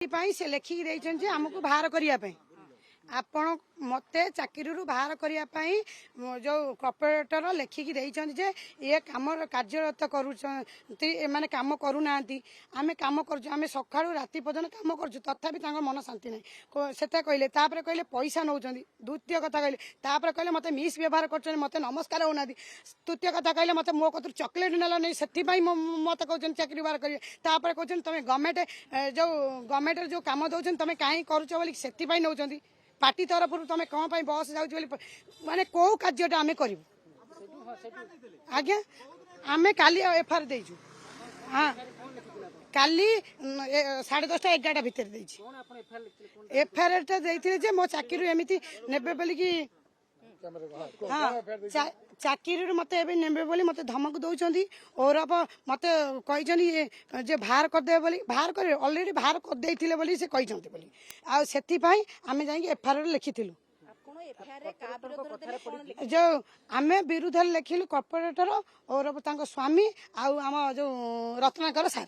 से लिखिकी देइछन जे हमको बाहर करिया पे आपण मते चाकरी बाहर करने जो कॉर्पोरेटर लिखिकी देइछन जे ये काम कार्यरत करूँ माने काम करूना आमे काम कर सकाळू राति पर्यंत काम कर तथापि मन शांति ना से कहले कहले पैसा नौ द्वितीय कथा कहले कहले मत मिस व्यवहार कर मत नमस्कार होना तृतीय कथा कहले मत मो कतु चॉकलेट नेल नहीं से मत कह चाकरी बाहर करेंगे कहते तुम गवर्नमेंट जो गवर्नमेंट जो कम दौरान तुम कहीं कर नौ पार्टी तरफ तुम कौन बस जाऊँ माने कौ कार्य आम कर आज्ञा आम काली एफआईआर देचु हाँ काली 10:30 11टा भितर एफआईआर देते मो चाकरी एमती नेबे बोली कि हाँ चाकरी मत ने मत धमक दौरान और मत कही बाहर करदे बोली बाहर कर अलरेडी बाहर करदे से कहते आम जा एफआईआर लिखिलु जो आम विरुद्ध लिखिलु कॉर्पोरेटर और स्वामी आम जो रत्नाकर सार।